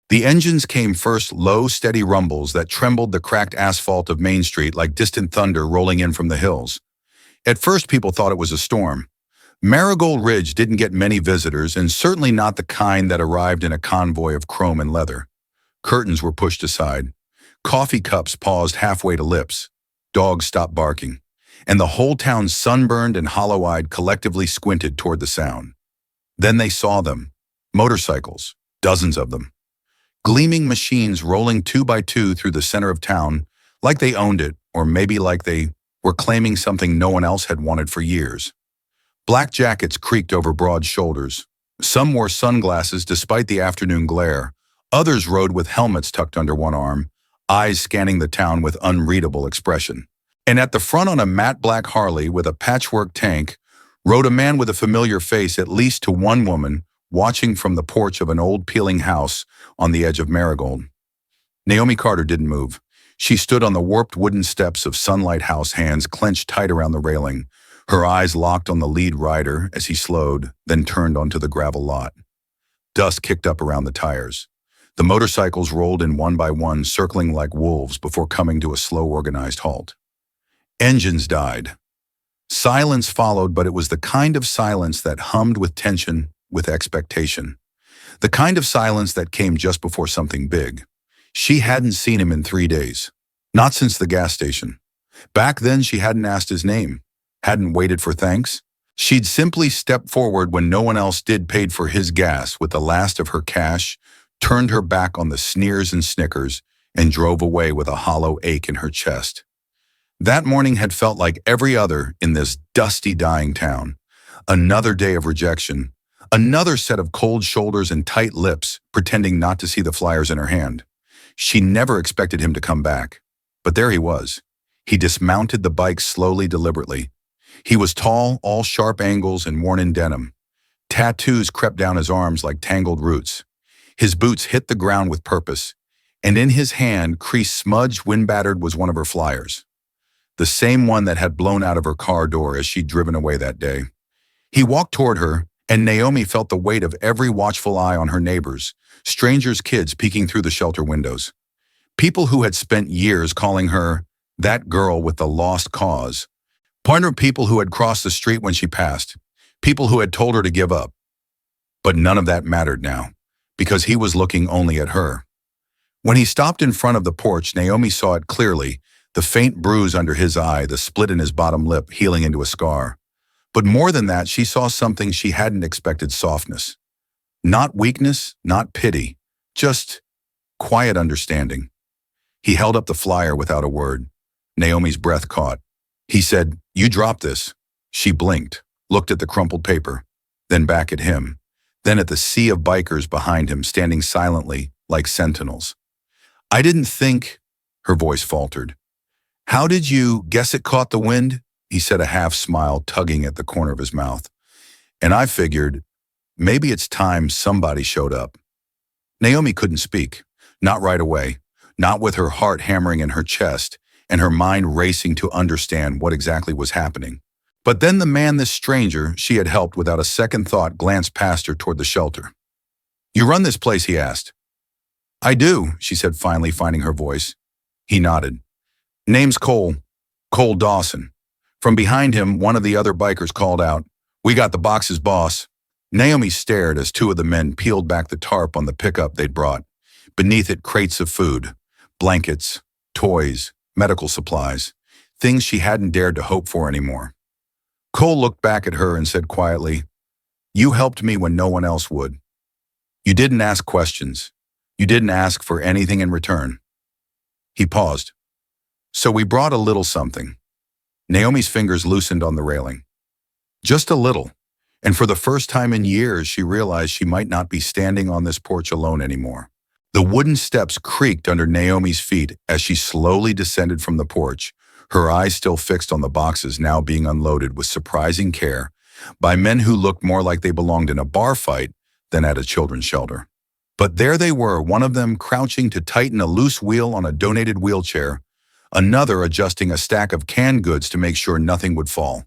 The engines came first, low, steady rumbles that trembled the cracked asphalt of Main Street like distant thunder rolling in from the hills. At first, people thought it was a storm. Marigold Ridge didn't get many visitors, and certainly not the kind that arrived in a convoy of chrome and leather. Curtains were pushed aside. Coffee cups paused halfway to lips. Dogs stopped barking. And the whole town, sunburned and hollow-eyed, collectively squinted toward the sound. Then they saw them. Motorcycles. Dozens of them. Gleaming machines rolling two by two through the center of town, like they owned it, or maybe like they were claiming something no one else had wanted for years. Black jackets creaked over broad shoulders. Some wore sunglasses despite the afternoon glare. Others rode with helmets tucked under one arm, eyes scanning the town with unreadable expression. And at the front on a matte black Harley with a patchwork tank rode a man with a familiar face, at least to one woman, watching from the porch of an old peeling house on the edge of Marigold. Naomi Carter didn't move. She stood on the warped wooden steps of Sunlight House, hands clenched tight around the railing, her eyes locked on the lead rider as he slowed, then turned onto the gravel lot. Dust kicked up around the tires. The motorcycles rolled in one by one, circling like wolves before coming to a slow, organized halt. Engines died. Silence followed, but it was the kind of silence that hummed with tension, with expectation. The kind of silence that came just before something big. She hadn't seen him in 3 days. Not since the gas station. Back then, she hadn't asked his name. Hadn't waited for thanks. She'd simply stepped forward when no one else did, paid for his gas with the last of her cash, turned her back on the sneers and snickers, and drove away with a hollow ache in her chest. That morning had felt like every other in this dusty, dying town. Another day of rejection. Another set of cold shoulders and tight lips, pretending not to see the flyers in her hand. She never expected him to come back. But there he was. He dismounted the bike slowly, deliberately. He was tall, all sharp angles and worn in denim. Tattoos crept down his arms like tangled roots. His boots hit the ground with purpose, and in his hand, creased, smudged, wind-battered, was one of her flyers. The same one that had blown out of her car door as she'd driven away that day. He walked toward her, and Naomi felt the weight of every watchful eye on her neighbors, strangers' kids peeking through the shelter windows. People who had spent years calling her that girl with the lost cause. Partner people who had crossed the street when she passed. People who had told her to give up. But none of that mattered now, because he was looking only at her. When he stopped in front of the porch, Naomi saw it clearly, the faint bruise under his eye, the split in his bottom lip healing into a scar. But more than that, she saw something she hadn't expected: softness. Not weakness, not pity, just quiet understanding. He held up the flyer without a word. Naomi's breath caught. He said, "You dropped this." She blinked, looked at the crumpled paper, then back at him, then at the sea of bikers behind him, standing silently like sentinels. "I didn't think," her voice faltered. "How did you guess it caught the wind?" He said, a half smile tugging at the corner of his mouth. "And I figured, maybe it's time somebody showed up." Naomi couldn't speak, not right away, not with her heart hammering in her chest and her mind racing to understand what exactly was happening. But then the man, this stranger she had helped without a second thought, glanced past her toward the shelter. "You run this place?" he asked. "I do," she said, finally finding her voice. He nodded. "Name's Cole Dawson." From behind him, one of the other bikers called out, "We got the boxes, boss." Naomi stared as two of the men peeled back the tarp on the pickup they'd brought. Beneath it, crates of food, blankets, toys, medical supplies, things she hadn't dared to hope for anymore. Cole looked back at her and said quietly, "You helped me when no one else would. You didn't ask questions. You didn't ask for anything in return." He paused. "So we brought a little something." Naomi's fingers loosened on the railing. Just a little, and for the first time in years, she realized she might not be standing on this porch alone anymore. The wooden steps creaked under Naomi's feet as she slowly descended from the porch, her eyes still fixed on the boxes now being unloaded with surprising care by men who looked more like they belonged in a bar fight than at a children's shelter. But there they were, one of them crouching to tighten a loose wheel on a donated wheelchair, another adjusting a stack of canned goods to make sure nothing would fall.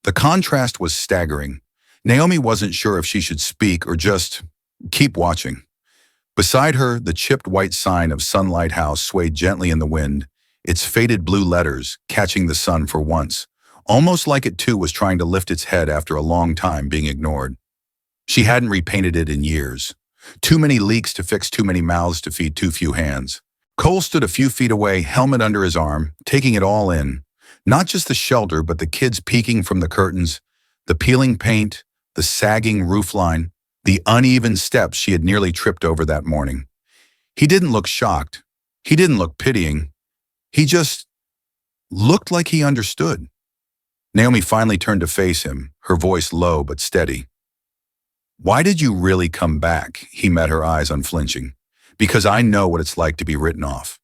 The contrast was staggering. Naomi wasn't sure if she should speak or just keep watching. Beside her, the chipped white sign of Sunlight House swayed gently in the wind, its faded blue letters catching the sun for once, almost like it too was trying to lift its head after a long time being ignored. She hadn't repainted it in years. Too many leaks to fix too many mouths to feed too few hands. Cole stood a few feet away, helmet under his arm, taking it all in. Not just the shelter, but the kids peeking from the curtains, the peeling paint, the sagging roofline, the uneven steps she had nearly tripped over that morning. He didn't look shocked. He didn't look pitying. He just looked like he understood. Naomi finally turned to face him, her voice low but steady. "Why did you really come back?" He met her eyes unflinching. "Because I know what it's like to be written off."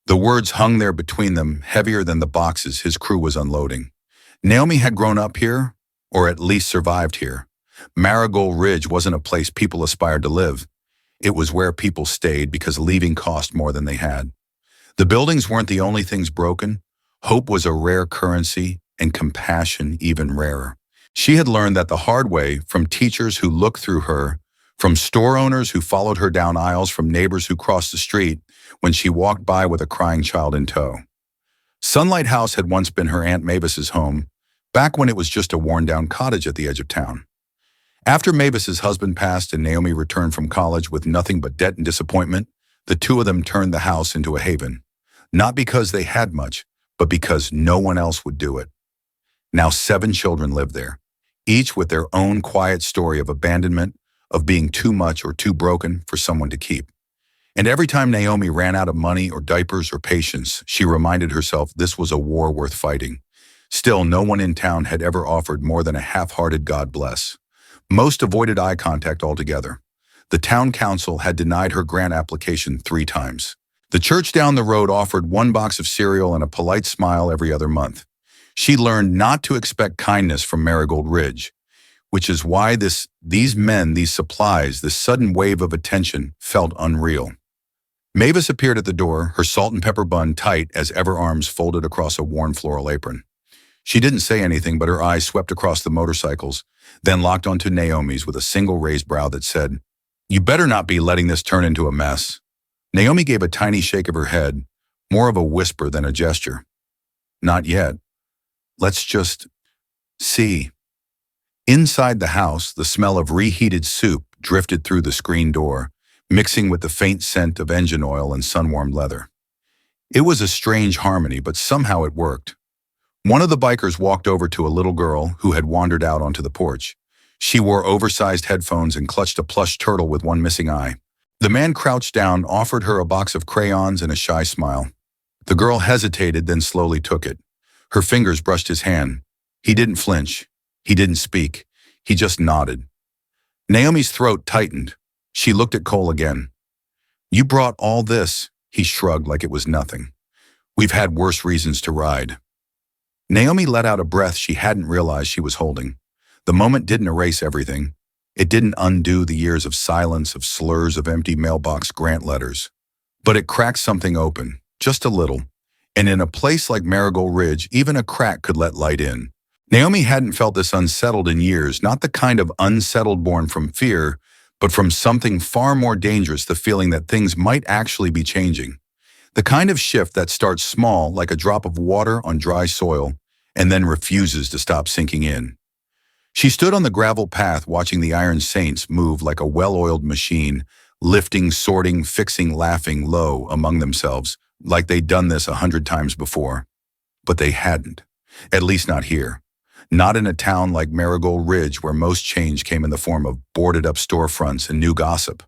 The words hung there between them, heavier than the boxes his crew was unloading. Naomi had grown up here, or at least survived here. Marigold Ridge wasn't a place people aspired to live. It was where people stayed because leaving cost more than they had. The buildings weren't the only things broken. Hope was a rare currency, and compassion even rarer. She had learned that the hard way from teachers who looked through her, from store owners who followed her down aisles, from neighbors who crossed the street when she walked by with a crying child in tow. Sunlight House had once been her Aunt Mavis's home, back when it was just a worn-down cottage at the edge of town. After Mavis's husband passed and Naomi returned from college with nothing but debt and disappointment, the two of them turned the house into a haven. Not because they had much, but because no one else would do it. Now 7 children live there, each with their own quiet story of abandonment, of being too much or too broken for someone to keep. And every time Naomi ran out of money or diapers or patience, she reminded herself this was a war worth fighting. Still, no one in town had ever offered more than a half-hearted God bless. Most avoided eye contact altogether. The town council had denied her grant application 3 times. The church down the road offered 1 box of cereal and a polite smile every other month. She learned not to expect kindness from Marigold Ridge, which is why these men, these supplies, this sudden wave of attention felt unreal. Mavis appeared at the door, her salt and pepper bun tight as ever arms folded across a worn floral apron. She didn't say anything, but her eyes swept across the motorcycles, then locked onto Naomi's with a single raised brow that said, "You better not be letting this turn into a mess." Naomi gave a tiny shake of her head, more of a whisper than a gesture. "Not yet. Let's just see." Inside the house, the smell of reheated soup drifted through the screen door, mixing with the faint scent of engine oil and sun-warmed leather. It was a strange harmony, but somehow it worked. One of the bikers walked over to a little girl who had wandered out onto the porch. She wore oversized headphones and clutched a plush turtle with one missing eye. The man crouched down, offered her a box of crayons and a shy smile. The girl hesitated, then slowly took it. Her fingers brushed his hand. He didn't flinch. He didn't speak. He just nodded. Naomi's throat tightened. She looked at Cole again. "You brought all this," he shrugged like it was nothing. "We've had worse reasons to ride." Naomi let out a breath she hadn't realized she was holding. The moment didn't erase everything. It didn't undo the years of silence, of slurs, of empty mailbox grant letters. But it cracked something open, just a little. And in a place like Marigold Ridge, even a crack could let light in. Naomi hadn't felt this unsettled in years, not the kind of unsettled born from fear, but from something far more dangerous, the feeling that things might actually be changing. The kind of shift that starts small, like a drop of water on dry soil, and then refuses to stop sinking in. She stood on the gravel path watching the Iron Saints move like a well-oiled machine, lifting, sorting, fixing, laughing low among themselves, like they'd done this 100 times before. But they hadn't, at least not here. Not in a town like Marigold Ridge, where most change came in the form of boarded-up storefronts and new gossip.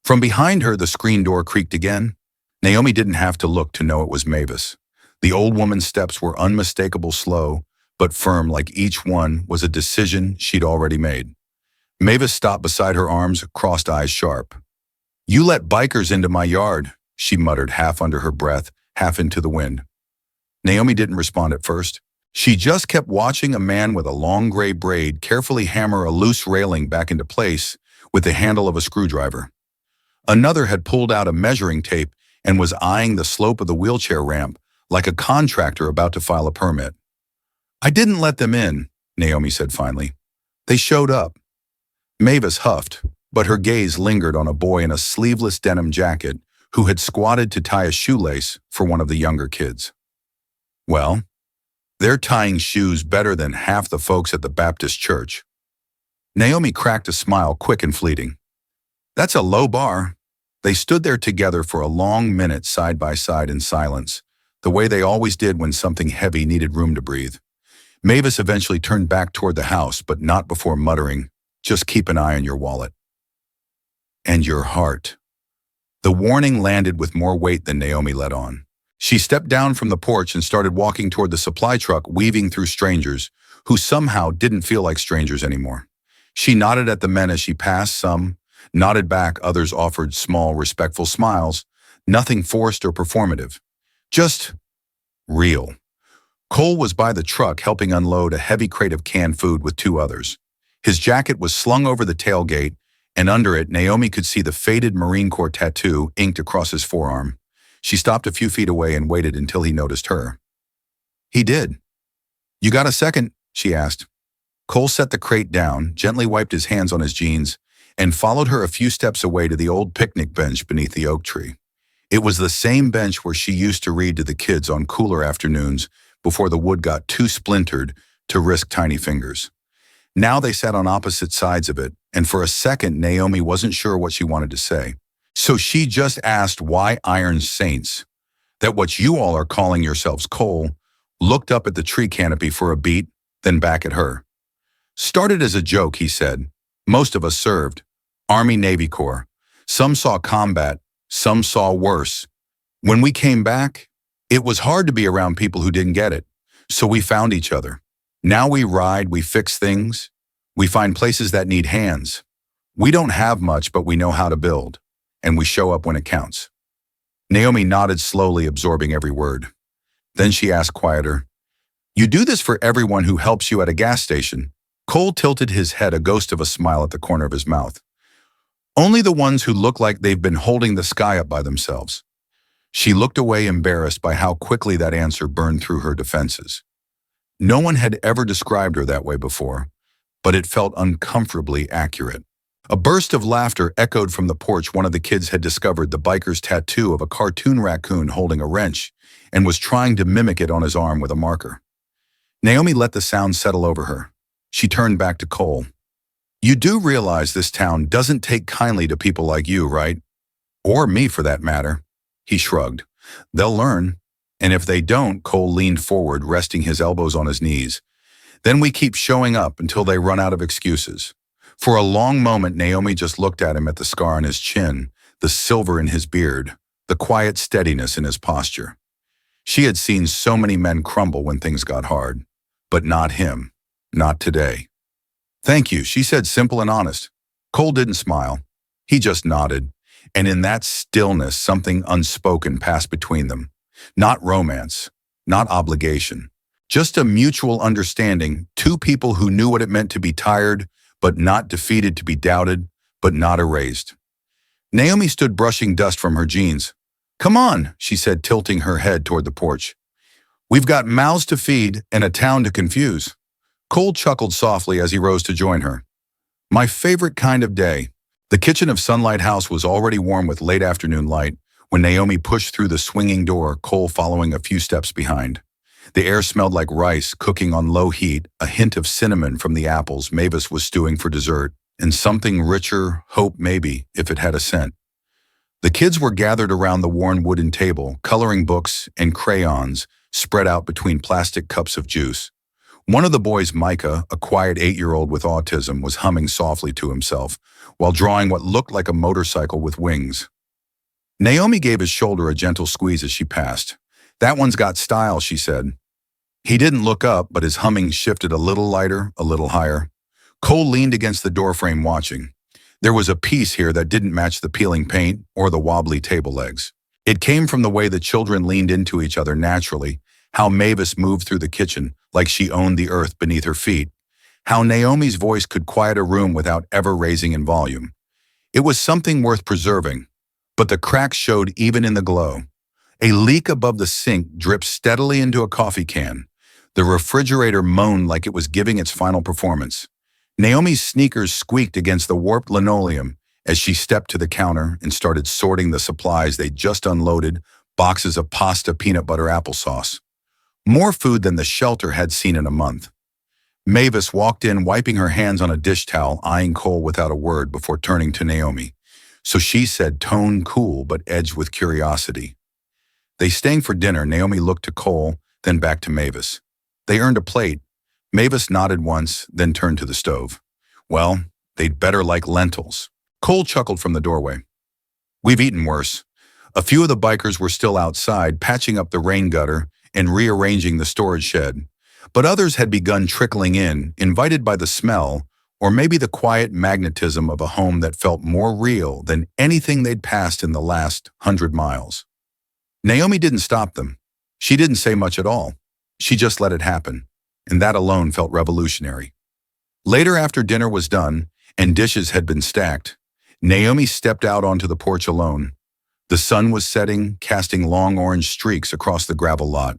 From behind her, the screen door creaked again. Naomi didn't have to look to know it was Mavis. The old woman's steps were unmistakable, slow, but firm, like each one was a decision she'd already made. Mavis stopped beside her, arms crossed, eyes sharp. "You let bikers into my yard," she muttered, half under her breath, half into the wind. Naomi didn't respond at first. She just kept watching a man with a long gray braid carefully hammer a loose railing back into place with the handle of a screwdriver. Another had pulled out a measuring tape and was eyeing the slope of the wheelchair ramp like a contractor about to file a permit. "I didn't let them in," Naomi said finally. "They showed up." Mavis huffed. but her gaze lingered on a boy in a sleeveless denim jacket who had squatted to tie a shoelace for one of the younger kids. Well, they're tying shoes better than half the folks at the Baptist church. Naomi cracked a smile quick and fleeting. That's a low bar. They stood there together for a long minute side by side in silence, the way they always did when something heavy needed room to breathe. Mavis eventually turned back toward the house, but not before muttering, "Just keep an eye on your wallet." And your heart. The warning landed with more weight than Naomi let on. She stepped down from the porch and started walking toward the supply truck, weaving through strangers, who somehow didn't feel like strangers anymore. She nodded at the men as she passed. Some nodded back, others offered small, respectful smiles, nothing forced or performative. Just real. Cole was by the truck helping unload a heavy crate of canned food with two others. His jacket was slung over the tailgate, and under it, Naomi could see the faded Marine Corps tattoo inked across his forearm. She stopped a few feet away and waited until he noticed her. He did. "You got a second?" she asked. Cole set the crate down, gently wiped his hands on his jeans, and followed her a few steps away to the old picnic bench beneath the oak tree. It was the same bench where she used to read to the kids on cooler afternoons before the wood got too splintered to risk tiny fingers. Now they sat on opposite sides of it, and for a second Naomi wasn't sure what she wanted to say. So she just asked why Iron Saints, that what you all are calling yourselves Cole, looked up at the tree canopy for a beat, then back at her. "Started as a joke," he said. "Most of us served. Army Navy Corps. Some saw combat, some saw worse. When we came back, it was hard to be around people who didn't get it, so we found each other. Now we ride, we fix things, we find places that need hands. We don't have much, but we know how to build, and we show up when it counts." Naomi nodded slowly, absorbing every word. Then she asked quieter, "You do this for everyone who helps you at a gas station?" Cole tilted his head, a ghost of a smile at the corner of his mouth. "Only the ones who look like they've been holding the sky up by themselves." She looked away, embarrassed by how quickly that answer burned through her defenses. No one had ever described her that way before, but it felt uncomfortably accurate. A burst of laughter echoed from the porch. One of the kids had discovered the biker's tattoo of a cartoon raccoon holding a wrench and was trying to mimic it on his arm with a marker. Naomi let the sound settle over her. She turned back to Cole. "You do realize this town doesn't take kindly to people like you, right? Or me, for that matter." He shrugged. "They'll learn. And if they don't," Cole leaned forward, resting his elbows on his knees, "then we keep showing up until they run out of excuses." For a long moment, Naomi just looked at him, at the scar on his chin, the silver in his beard, the quiet steadiness in his posture. She had seen so many men crumble when things got hard, but not him. Not today. "Thank you," she said, simple and honest. Cole didn't smile. He just nodded, and in that stillness, something unspoken passed between them. Not romance, not obligation, just a mutual understanding, two people who knew what it meant to be tired, but not defeated, to be doubted, but not erased. Naomi stood brushing dust from her jeans. "Come on," she said, tilting her head toward the porch. "We've got mouths to feed and a town to confuse." Cole chuckled softly as he rose to join her. "My favorite kind of day." The kitchen of Sunlight House was already warm with late afternoon light when Naomi pushed through the swinging door, Cole following a few steps behind. The air smelled like rice cooking on low heat, a hint of cinnamon from the apples Mavis was stewing for dessert, and something richer, hope maybe, if it had a scent. The kids were gathered around the worn wooden table, coloring books and crayons spread out between plastic cups of juice. One of the boys, Micah, a quiet 8-year-old with autism, was humming softly to himself while drawing what looked like a motorcycle with wings. Naomi gave his shoulder a gentle squeeze as she passed. "That one's got style," she said. He didn't look up, but his humming shifted a little lighter, a little higher. Cole leaned against the doorframe watching. There was a piece here that didn't match the peeling paint or the wobbly table legs. It came from the way the children leaned into each other naturally, how Mavis moved through the kitchen like she owned the earth beneath her feet, how Naomi's voice could quiet a room without ever raising in volume. It was something worth preserving, but the cracks showed even in the glow. A leak above the sink dripped steadily into a coffee can. The refrigerator moaned like it was giving its final performance. Naomi's sneakers squeaked against the warped linoleum, as she stepped to the counter and started sorting the supplies they'd just unloaded, boxes of pasta, peanut butter, applesauce. More food than the shelter had seen in a month. Mavis walked in, wiping her hands on a dish towel, eyeing Cole without a word before turning to Naomi. So she said, tone cool but edged with curiosity. "They staying for dinner?" Naomi looked to Cole, then back to Mavis. "They earned a plate." Mavis nodded once, then turned to the stove. "Well, they'd better like lentils." Cole chuckled from the doorway. "We've eaten worse." A few of the bikers were still outside, patching up the rain gutter and rearranging the storage shed. But others had begun trickling in, invited by the smell, or maybe the quiet magnetism of a home that felt more real than anything they'd passed in the last 100 miles. Naomi didn't stop them. She didn't say much at all. She just let it happen, and that alone felt revolutionary. Later, after dinner was done and dishes had been stacked, Naomi stepped out onto the porch alone. The sun was setting, casting long orange streaks across the gravel lot.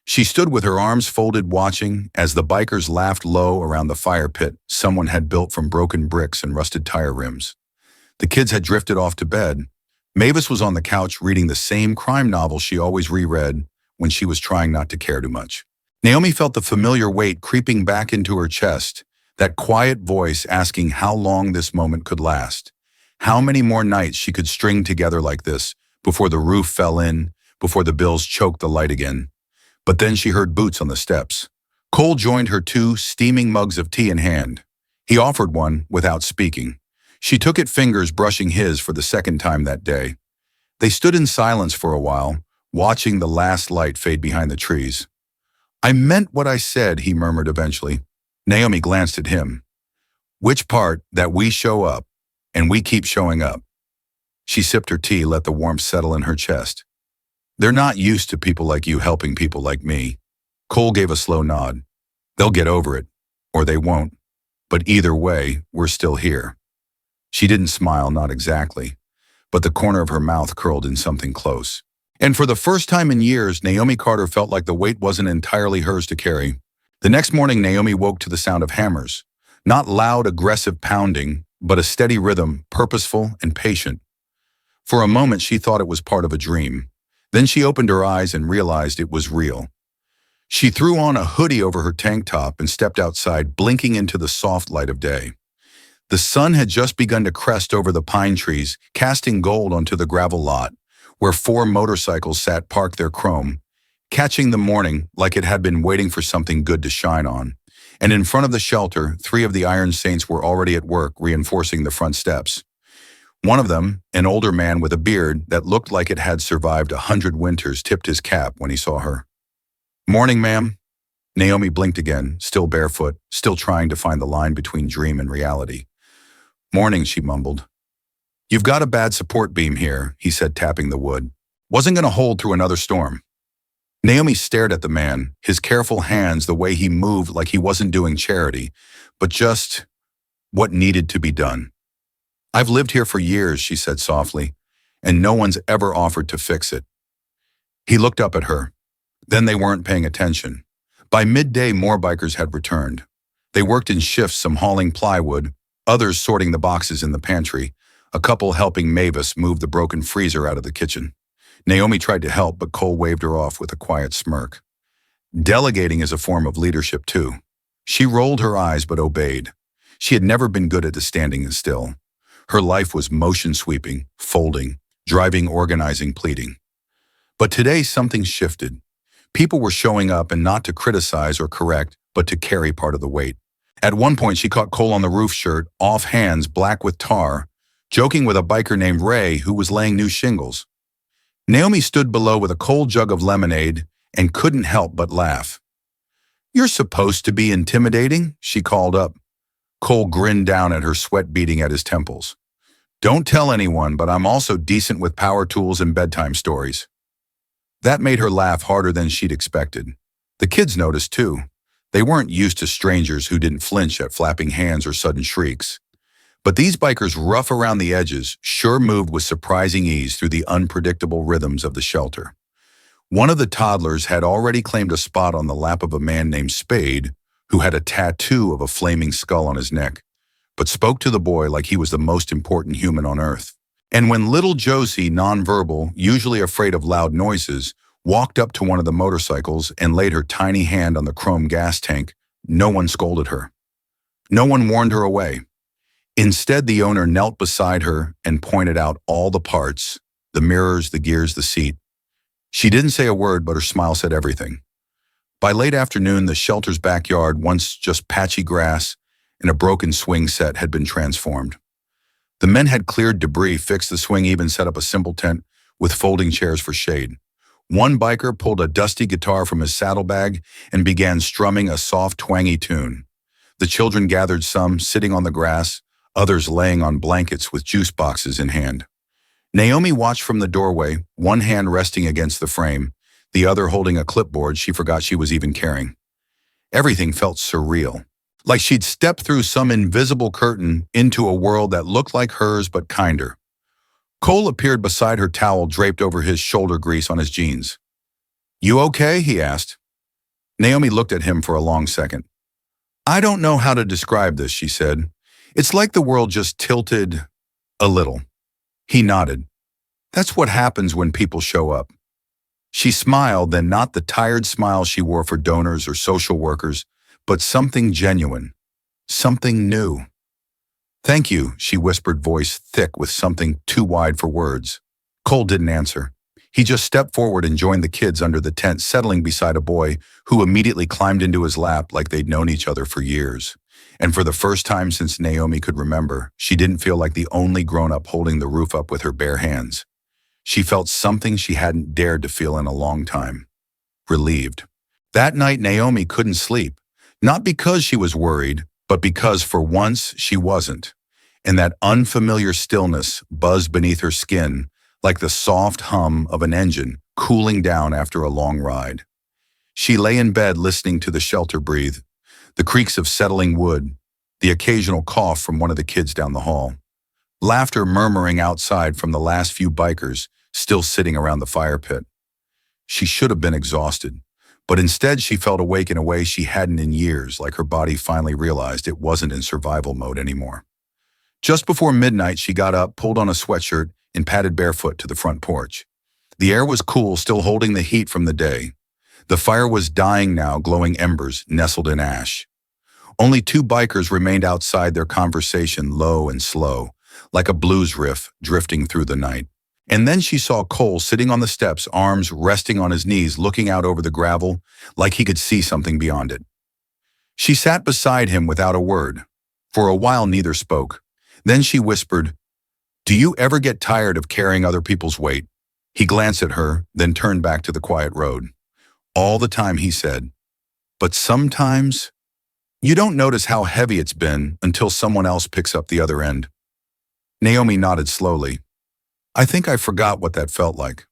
She stood with her arms folded, watching as the bikers laughed low around the fire pit someone had built from broken bricks and rusted tire rims. The kids had drifted off to bed. Mavis was on the couch reading the same crime novel she always reread when she was trying not to care too much. Naomi felt the familiar weight creeping back into her chest, that quiet voice asking how long this moment could last, how many more nights she could string together like this before the roof fell in, before the bills choked the light again. But then she heard boots on the steps. Cole joined her, 2 steaming mugs of tea in hand. He offered one without speaking. She took it, fingers brushing his for the second time that day. They stood in silence for a while, watching the last light fade behind the trees. "I meant what I said," he murmured eventually. Naomi glanced at him. "Which part? That we show up, and we keep showing up." She sipped her tea, let the warmth settle in her chest. "They're not used to people like you helping people like me." Cole gave a slow nod. "They'll get over it, or they won't. But either way, we're still here." She didn't smile, not exactly, but the corner of her mouth curled in something close. And for the first time in years, Naomi Carter felt like the weight wasn't entirely hers to carry. The next morning, Naomi woke to the sound of hammers. Not loud, aggressive pounding, but a steady rhythm, purposeful and patient. For a moment, she thought it was part of a dream. Then she opened her eyes and realized it was real. She threw on a hoodie over her tank top and stepped outside, blinking into the soft light of day. The sun had just begun to crest over the pine trees, casting gold onto the gravel lot, where 4 motorcycles sat parked their chrome, catching the morning like it had been waiting for something good to shine on. And in front of the shelter, 3 of the Iron Saints were already at work reinforcing the front steps. One of them, an older man with a beard that looked like it had survived 100 winters, tipped his cap when he saw her. "Morning, ma'am." Naomi blinked again, still barefoot, still trying to find the line between dream and reality. "Morning," she mumbled. "You've got a bad support beam here," he said, tapping the wood. "Wasn't going to hold through another storm." Naomi stared at the man, his careful hands, the way he moved like he wasn't doing charity, but just what needed to be done. "I've lived here for years," she said softly, "and no one's ever offered to fix it." He looked up at her. Then they weren't paying attention. By midday, more bikers had returned. They worked in shifts, some hauling plywood, others sorting the boxes in the pantry, a couple helping Mavis move the broken freezer out of the kitchen. Naomi tried to help, but Cole waved her off with a quiet smirk. Delegating is a form of leadership, too. She rolled her eyes but obeyed. She had never been good at standing still. Her life was motion sweeping, folding, driving, organizing, pleading. But today something shifted. People were showing up, and not to criticize or correct, but to carry part of the weight. At one point, she caught Cole on the roof shirt, off hands, black with tar, joking with a biker named Ray who was laying new shingles. Naomi stood below with a cold jug of lemonade and couldn't help but laugh. "You're supposed to be intimidating," she called up. Cole grinned down at her, sweat beading at his temples. "Don't tell anyone, but I'm also decent with power tools and bedtime stories." That made her laugh harder than she'd expected. The kids noticed, too. They weren't used to strangers who didn't flinch at flapping hands or sudden shrieks. But these bikers, rough around the edges, sure moved with surprising ease through the unpredictable rhythms of the shelter. One of the toddlers had already claimed a spot on the lap of a man named Spade, who had a tattoo of a flaming skull on his neck. but spoke to the boy like he was the most important human on earth. And when little Josie, nonverbal, usually afraid of loud noises, walked up to one of the motorcycles and laid her tiny hand on the chrome gas tank, no one scolded her. No one warned her away. Instead, the owner knelt beside her and pointed out all the parts, the mirrors, the gears, the seat. She didn't say a word, but her smile said everything. By late afternoon, the shelter's backyard, once just patchy grass and a broken swing set, had been transformed. The men had cleared debris, fixed the swing, even set up a simple tent with folding chairs for shade. One biker pulled a dusty guitar from his saddlebag and began strumming a soft, twangy tune. The children gathered, some sitting on the grass, others laying on blankets with juice boxes in hand. Naomi watched from the doorway, one hand resting against the frame, the other holding a clipboard she forgot she was even carrying. Everything felt surreal, like she'd stepped through some invisible curtain into a world that looked like hers but kinder. Cole appeared beside her, towel draped over his shoulder grease on his jeans. "You okay?" he asked. Naomi looked at him for a long second. "I don't know how to describe this," she said. "It's like the world just tilted a little." He nodded. "That's what happens when people show up." She smiled, then not the tired smile she wore for donors or social workers, but something genuine, something new. "Thank you," she whispered, voice thick with something too wide for words. Cole didn't answer. He just stepped forward and joined the kids under the tent, settling beside a boy who immediately climbed into his lap like they'd known each other for years. And for the first time since Naomi could remember, she didn't feel like the only grown-up holding the roof up with her bare hands. She felt something she hadn't dared to feel in a long time. Relieved. That night, Naomi couldn't sleep. Not because she was worried, but because for once she wasn't. And that unfamiliar stillness buzzed beneath her skin like the soft hum of an engine cooling down after a long ride. She lay in bed listening to the shelter breathe, the creaks of settling wood, the occasional cough from one of the kids down the hall, laughter murmuring outside from the last few bikers still sitting around the fire pit. She should have been exhausted, but instead she felt awake in a way she hadn't in years, like her body finally realized it wasn't in survival mode anymore. Just before midnight, she got up, pulled on a sweatshirt, and padded barefoot to the front porch. The air was cool, still holding the heat from the day. The fire was dying now, glowing embers nestled in ash. Only two bikers remained outside, their conversation low and slow, like a blues riff drifting through the night. And then she saw Cole sitting on the steps, arms resting on his knees, looking out over the gravel like he could see something beyond it. She sat beside him without a word. For a while, neither spoke. Then she whispered, "Do you ever get tired of carrying other people's weight?" He glanced at her, then turned back to the quiet road. "All the time," he said. "But sometimes you don't notice how heavy it's been until someone else picks up the other end." Naomi nodded slowly. "I think I forgot what that felt like."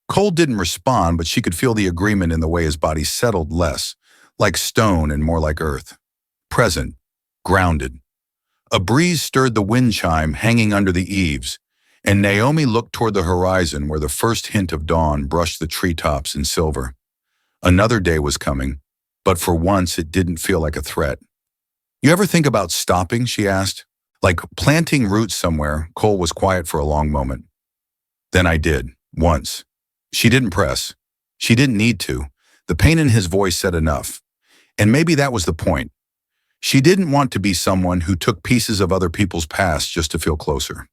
Cole didn't respond, but she could feel the agreement in the way his body settled, less like stone and more like earth. Present, grounded. A breeze stirred the wind chime hanging under the eaves, and Naomi looked toward the horizon where the first hint of dawn brushed the treetops in silver. Another day was coming, but for once it didn't feel like a threat. "You ever think about stopping?" she asked. "Like planting roots somewhere?" Cole was quiet for a long moment. "Then I did, once." She didn't press. She didn't need to. The pain in his voice said enough. And maybe that was the point. She didn't want to be someone who took pieces of other people's past just to feel closer.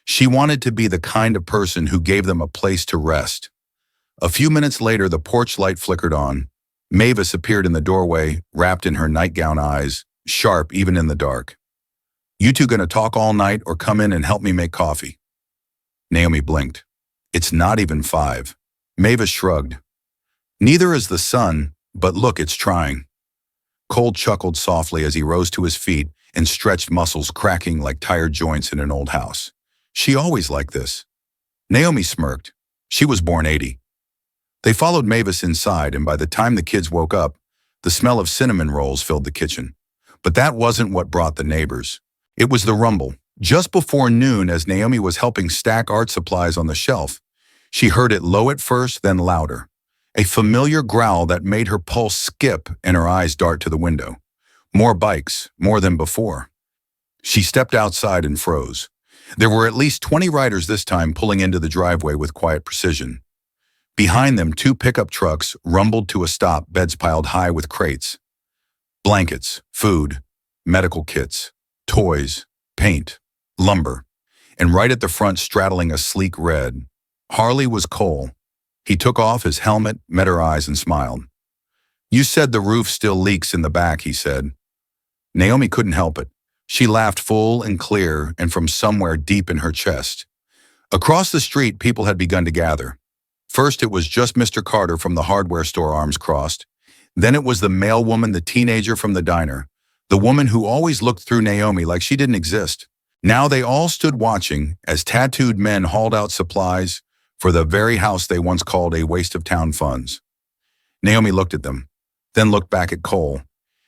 She wanted to be the kind of person who gave them a place to rest. A few minutes later, the porch light flickered on. Mavis appeared in the doorway, wrapped in her nightgown, eyes sharp even in the dark. "You two gonna talk all night or come in and help me make coffee?" Naomi blinked. "It's not even 5. Mavis shrugged. "Neither is the sun, but look, it's trying." Cole chuckled softly as he rose to his feet and stretched muscles cracking like tired joints in an old house. "She always liked this." Naomi smirked. She was born 80. They followed Mavis inside, and by the time the kids woke up, the smell of cinnamon rolls filled the kitchen. But that wasn't what brought the neighbors. It was the rumble. Just before noon, as Naomi was helping stack art supplies on the shelf, she heard it low at first, then louder. A familiar growl that made her pulse skip and her eyes dart to the window. More bikes, more than before. She stepped outside and froze. There were at least 20 riders this time pulling into the driveway with quiet precision. Behind them, two pickup trucks rumbled to a stop, beds piled high with crates. Blankets, food, medical kits, toys, paint, lumber. And right at the front, straddling a sleek red, Harley was Cole. He took off his helmet, met her eyes, and smiled. "You said the roof still leaks in the back," he said. Naomi couldn't help it. She laughed full and clear and from somewhere deep in her chest. Across the street, people had begun to gather. First, it was just Mr. Carter from the hardware store, arms crossed. Then it was the mail woman, the teenager from the diner, the woman who always looked through Naomi like she didn't exist. Now they all stood watching as tattooed men hauled out supplies for the very house they once called a waste of town funds. Naomi looked at them, then looked back at Cole,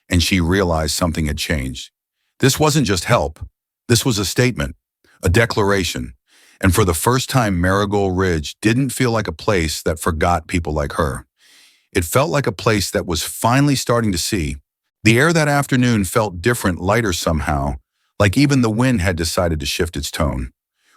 and she realized something had changed. This wasn't just help. This was a statement, a declaration. And for the first time, Marigold Ridge didn't feel like a place that forgot people like her. It felt like a place that was finally starting to see. The air that afternoon felt different, lighter somehow, like even the wind had decided to shift its tone.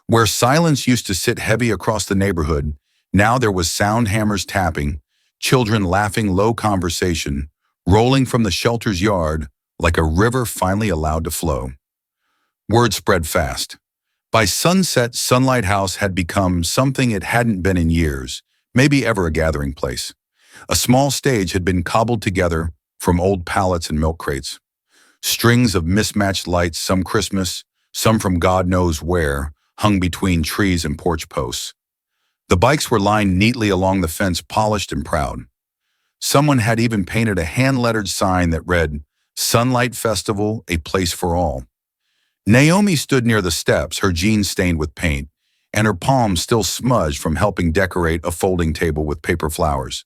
Where silence used to sit heavy across the neighborhood, now there was sound hammers tapping, children laughing, low conversation, rolling from the shelter's yard like a river finally allowed to flow. Word spread fast. By sunset, Sunlight House had become something it hadn't been in years, maybe ever a gathering place. A small stage had been cobbled together from old pallets and milk crates. Strings of mismatched lights, some Christmas, some from God knows where, hung between trees and porch posts. The bikes were lined neatly along the fence, polished and proud. Someone had even painted a hand-lettered sign that read, "Sunlight Festival, a place for all." Naomi stood near the steps, her jeans stained with paint, and her palms still smudged from helping decorate a folding table with paper flowers.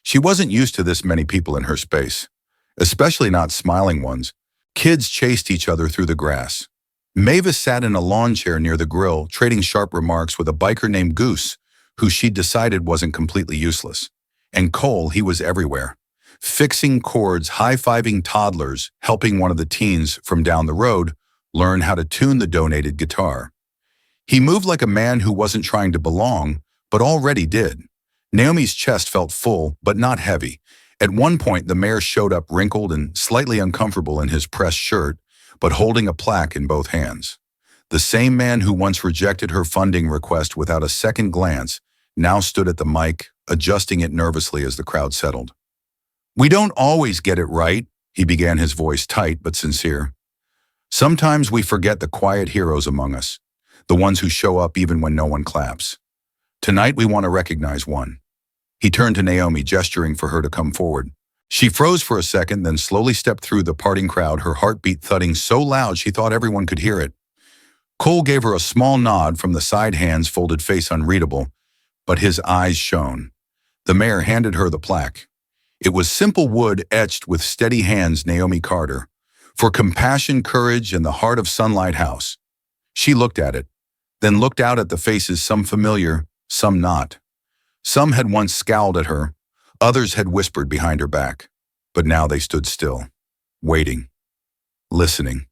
She wasn't used to this many people in her space, especially not smiling ones. Kids chased each other through the grass. Mavis sat in a lawn chair near the grill, trading sharp remarks with a biker named Goose, who she'd decided wasn't completely useless. And Cole, he was everywhere. Fixing chords, high-fiving toddlers, helping one of the teens from down the road learn how to tune the donated guitar. He moved like a man who wasn't trying to belong, but already did. Naomi's chest felt full, but not heavy. At one point, the mayor showed up wrinkled and slightly uncomfortable in his pressed shirt, but holding a plaque in both hands. The same man who once rejected her funding request without a second glance now stood at the mic, adjusting it nervously as the crowd settled. "We don't always get it right," he began, his voice tight but sincere. "Sometimes we forget the quiet heroes among us, the ones who show up even when no one claps. Tonight we want to recognize one." He turned to Naomi, gesturing for her to come forward. She froze for a second, then slowly stepped through the parting crowd, her heartbeat thudding so loud she thought everyone could hear it. Cole gave her a small nod from the side, hands folded, face unreadable, but his eyes shone. The mayor handed her the plaque. It was simple wood etched with steady hands, "Naomi Carter, for compassion, courage, and the heart of Sunlight House." She looked at it, then looked out at the faces, some familiar, some not. Some had once scowled at her, others had whispered behind her back, but now they stood still, waiting, listening.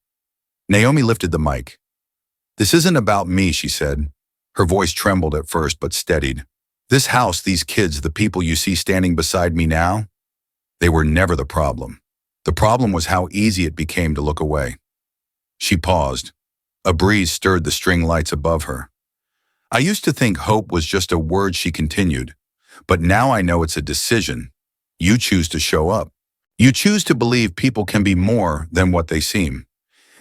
Naomi lifted the mic. "This isn't about me," she said. Her voice trembled at first, but steadied. "This house, these kids, the people you see standing beside me now, they were never the problem. The problem was how easy it became to look away." She paused. A breeze stirred the string lights above her. "I used to think hope was just a word," she continued, "but now I know it's a decision. You choose to show up. You choose to believe people can be more than what they seem.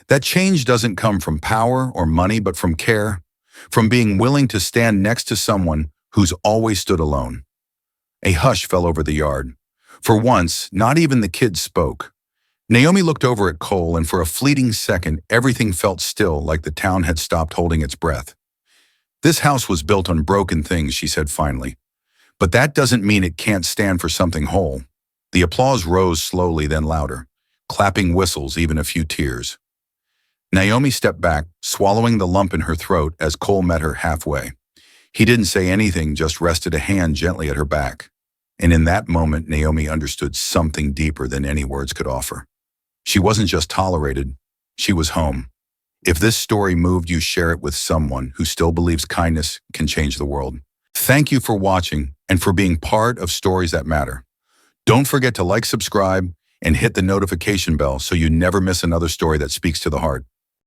That change doesn't come from power or money, but from care, from being willing to stand next to someone who's always stood alone." A hush fell over the yard. For once, not even the kids spoke. Naomi looked over at Cole, and for a fleeting second, everything felt still, like the town had stopped holding its breath. "This house was built on broken things," she said finally. "But that doesn't mean it can't stand for something whole." The applause rose slowly, then louder. Clapping, whistles, even a few tears. Naomi stepped back, swallowing the lump in her throat as Cole met her halfway. He didn't say anything, just rested a hand gently at her back. And in that moment, Naomi understood something deeper than any words could offer. She wasn't just tolerated, she was home. If this story moved you, share it with someone who still believes kindness can change the world. Thank you for watching and for being part of Stories That Matter. Don't forget to like, subscribe, and hit the notification bell so you never miss another story that speaks to the heart.